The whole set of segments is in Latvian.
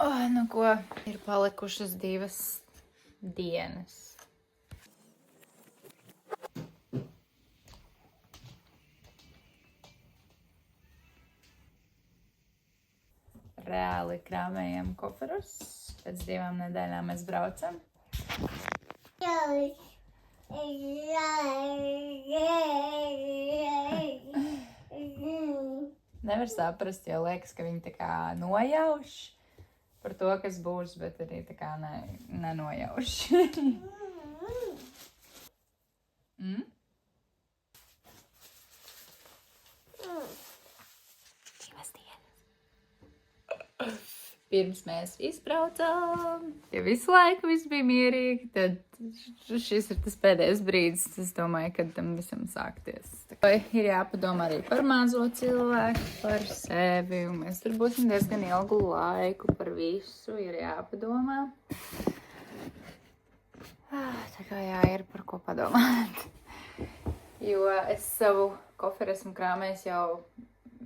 Nu ko, ir palikušas 2 dienas. Reāli krāmējam koferus. Pēc 2 nedēļām mēs braucam. Nevar saprast, jo liekas, ka viņi tā kā nojauš par to, kas būs, bet arī tā kā nenojauš. Pirms mēs izbraucām, ja visu laiku viss bija mierīgi, tad šis ir tas pēdējais brīdis, es domāju, kad tam visam sākties. Ir jāpadomā arī par mazo cilvēku, par sevi, un mēs tur būsim diezgan ilgu laiku, par visu ir jāpadomā. Tā kā ir par ko padomāt. Jo es savu koferu esmu krāmējis jau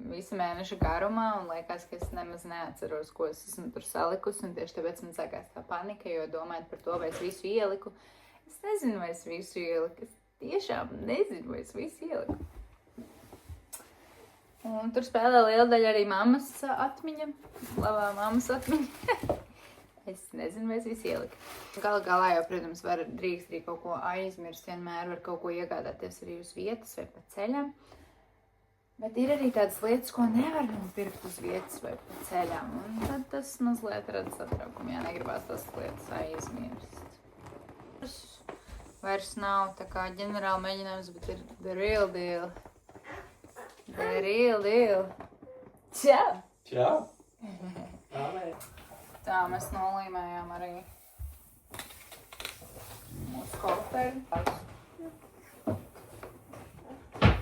visu mēnešu garumā, un liekas, ka es nemaz neatceros, ko es esmu tur salikusi, un tieši tāpēc man sākās tā panika, jo domājot par to, vai es visu ieliku. Es nezinu, vai es visu ieliku. Es tiešām nezinu, vai es visu ieliku. Un tur spēlē liela daļa arī mammas atmiņa, labā mammas atmiņa. Es nezinu, vai es visu ieliku. Galā jau, protams, drīkst arī kaut ko aizmirst, vienmēr var kaut ko iegādāties arī uz vietas vai pa ceļam. Bet ir arī tādas lietas, ko nevar nopirkt uz vietas vai pa ceļām, un tad tas mazliet rada satraukumu, ja negribās tas lietas aizmirst. Tas vairs nav tā kā ģenerāla mēģinājums, bet ir the real deal. The real deal. Čau! Čau! Tā, mēs nolīmējām arī mūsu koferi.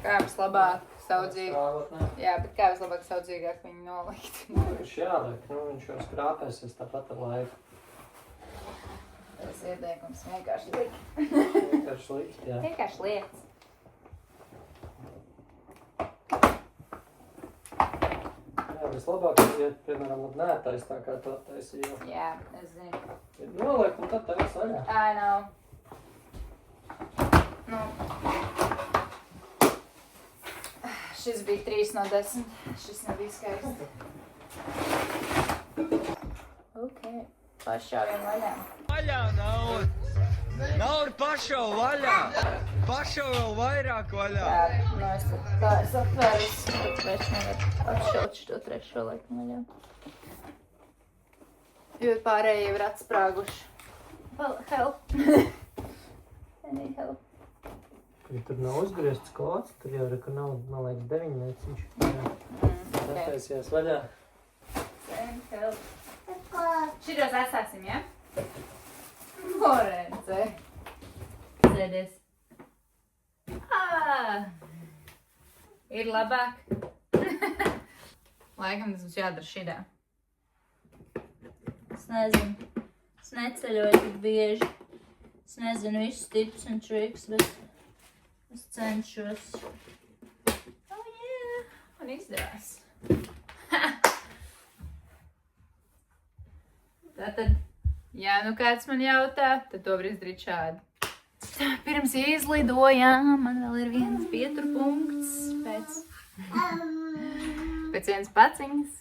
Kā vislabāk saudzīgi. Jā, bet kā vislabāk saudzīgāk viņu nolikt? Viņš jāliek, viņš jau skrāpēsies tāpat ar laiku. Tas ieteikums vienkārši likt. Vienkārši likt, jā. Vienkārši lietas. Jā, vislabāk, ja, piemēram, netais tā kā to taisīja. Jā, es zinu. Ir noliek un tad taisa vaļā. I know. Nu. Šis bija 3 no 10. Šis nebija skaisti. Ok. Pašaujam vaļā. Vaļā nav. Nav pašau vaļā. Pašau vēl vairāk vaļā. Jā, nu es tā es atvērus. Bet vairs nevar atšaut šo 3. laiku vaļā. Jo pārējie ir atsprāguši. Help. I need help. Ja tur nav uzgriezts klots, tur jau reka nav, man liekas, 9 mēciņš. Attaisies vaļā. Help. Šitos atstāsim, ja? Morence. Sēdies. Ir labāk. Laikam tas mums jādara šidā. Es nezinu. Es neceļoju tik bieži. Es nezinu visus tips un triks, bet es cenšos. Oh, yeah. Man izdevās. Tātad, ja nu kāds man jautā, tad to var izdarīt šādi. Pirms izlidojām, man vēl ir viens pieturpunkts pēc vienas paciņas.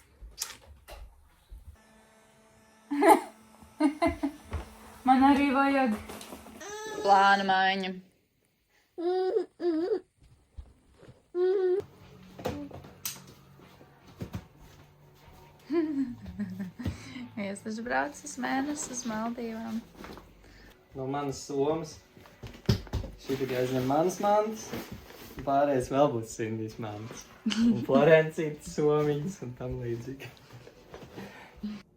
Man arī vajag plāna maiņa. Es taču braucu uz mēnesi uz Maldīvām. No manas somas. Šī tikai aizņem manas mantas. Pārējais vēl būs Sindijas mantas. Un Florencītas somiņas un tam līdzīgi.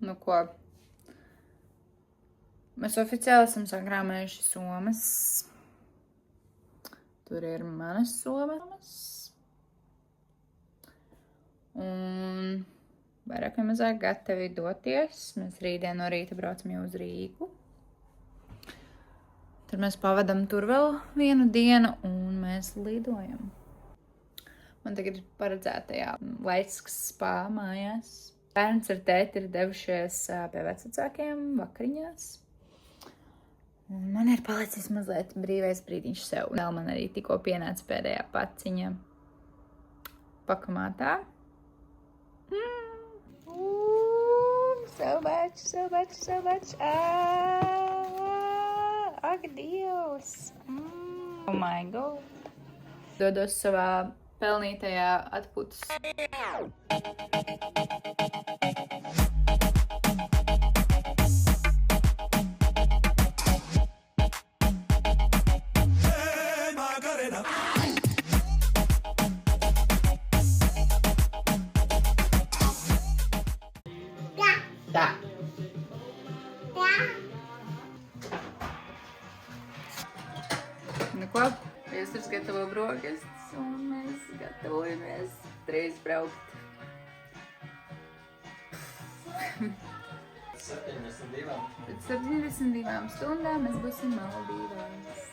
Nu ko? Mēs oficiāli esam sakrāmējuši somas. Tur ir manas somas. Un vairāk vai mazāk gatavi doties. Mēs rītdien no rīta braucam jau uz Rīgu. Tur mēs pavadam tur vēl 1 dienu un mēs lidojam. Man tagad ir paredzētajā Laiskas spā mājās. Bērns ar tēti ir devušies pie vecākiem vakariņās. Un man ir palicis mazliet brīvais brīdiņš sev. Vēl man arī tikko pienāca pēdējā paciņa pakamātā. So much. Ak, Dievs. Oh my God. Dodos savā pelnītajā atpūtas. Tā. Nu ko, Viesturs gatavo brokastis un mēs gatavojamies reiz braukt. 72. Pēc 72 stundām mēs būsim Maldīvās.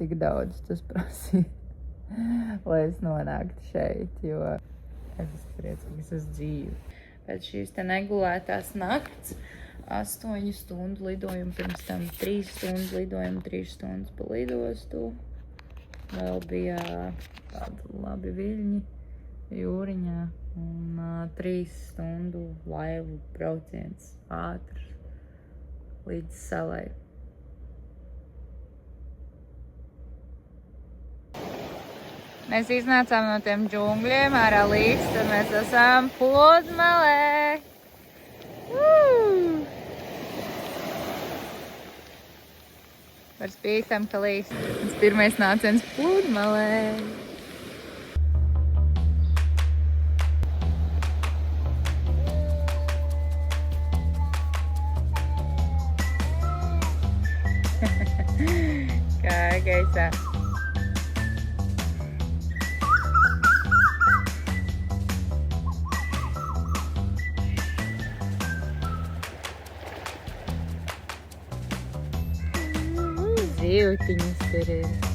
Cik daudz tas prasīja, lai es nonāktu šeit, jo es esmu priecīgs uz dzīvi. Pēc šīs te negulētās nakts, 8 stundu lidojumu, pirms tam 3 stundu lidojumu, 3 stundas pa lidostu. Vēl bija tādi labi viļņi jūriņā un 3 stundu laivu brauciens ātrs līdz salai. Mēs iznācām no tiem džungļiem ar Alīsu, un mēs esam pludmalē. Par spītam, ka Alīsa. Tas pirmais nāciens pludmalē. Kā gaisā. Zīltiņas tur ir.